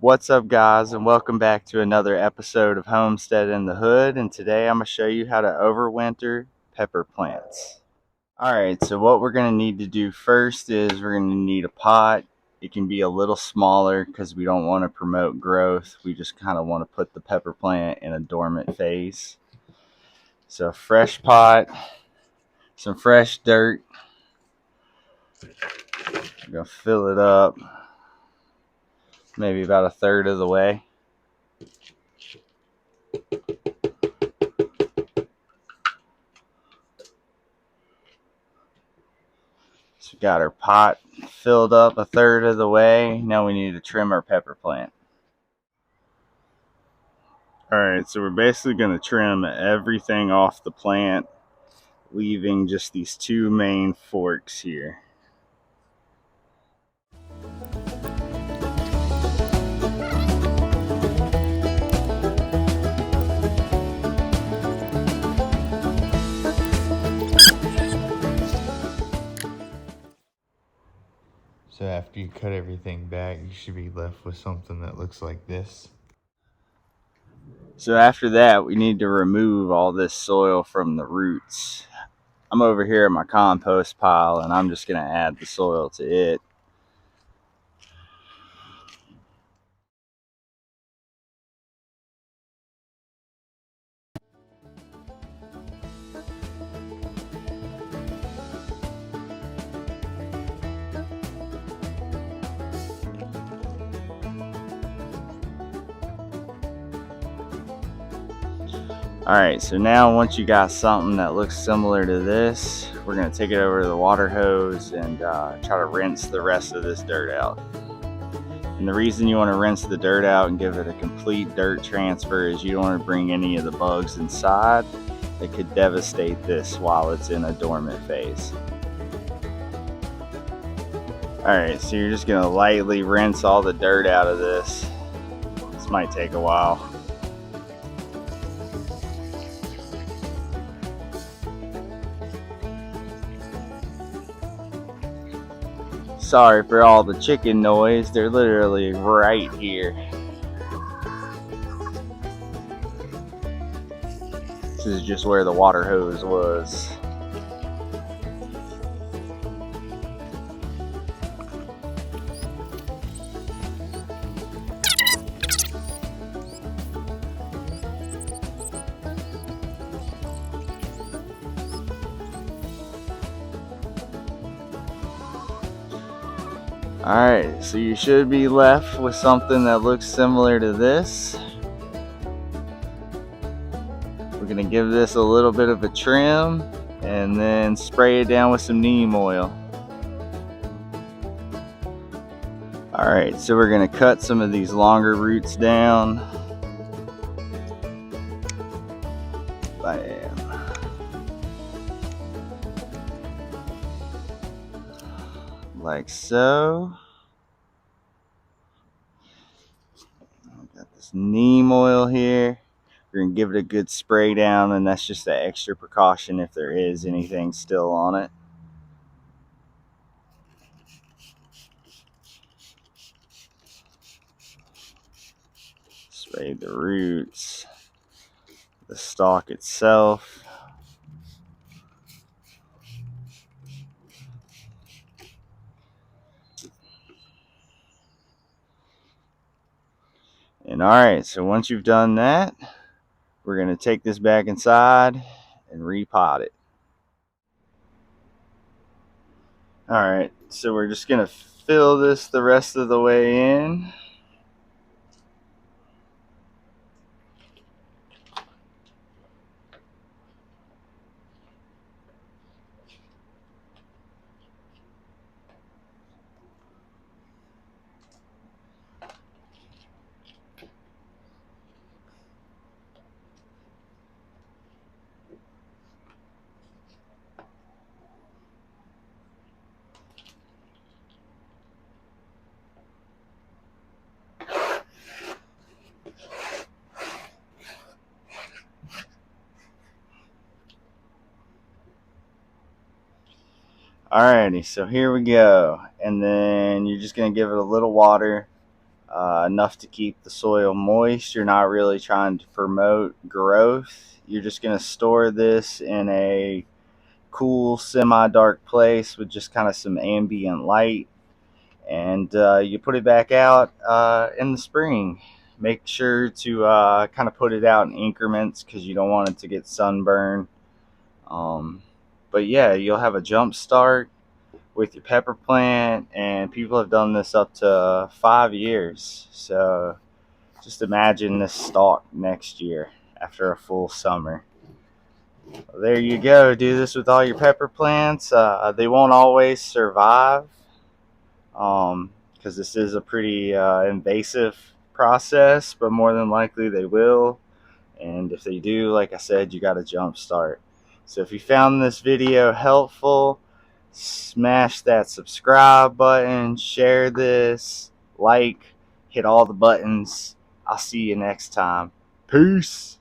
What's up, guys, and welcome back to another episode of Homestead in the Hood. And today I'm going to show you how to overwinter pepper plants. Alright, so what we're going to need to do first is we're going to need a pot. It can be a little smaller because we don't want to promote growth. We just kind of want to put the pepper plant in a dormant phase. So a fresh pot, some fresh dirt. I'm going to fill it up maybe about a third of the way. So we got our pot filled up a third of the way. Now we need to trim our pepper plant. Alright, so we're basically going to trim everything off the plant, leaving just these two main forks here. So after you cut everything back, you should be left with something that looks like this. So after that, we need to remove all this soil from the roots. I'm over here at my compost pile, and I'm just going to add the soil to it. Alright, so now once you got something that looks similar to this, we're going to take it over to the water hose and try to rinse the rest of this dirt out. And the reason you want to rinse the dirt out and give it a complete dirt transfer is you don't want to bring any of the bugs inside that could devastate this while it's in a dormant phase. Alright, so you're just going to lightly rinse all the dirt out of this. This might take a while. Sorry for all the chicken noise, they're literally right here. This is just where the water hose was. Alright, so you should be left with something that looks similar to this. We're going to give this a little bit of a trim and then spray it down with some neem oil. Alright, so we're going to cut some of these longer roots down. Bam. Like so. I've got this neem oil here. We're going to give it a good spray down, and that's just an extra precaution if there is anything still on it. Spray the roots, the stalk itself. And alright, so once you've done that, we're going to take this back inside and repot it. Alright, so we're just going to fill this the rest of the way in. Alrighty, so here we go. And then you're just going to give it a little water. enough to keep the soil moist. You're not really trying to promote growth. You're just going to store this in a cool, semi-dark place with just kind of some ambient light, and you put it back out in the spring. Make sure to kind of put it out in increments because you don't want it to get sunburned. Um, but yeah, you'll have a jump start with your pepper plant, and people have done this up to 5 years. So just imagine this stalk next year after a full summer. Well, there you go. Do this with all your pepper plants. They won't always survive because this is a pretty invasive process, but more than likely they will. And if they do, like I said, you got to jump start. So if you found this video helpful, smash that subscribe button, share this, like, hit all the buttons. I'll see you next time. Peace.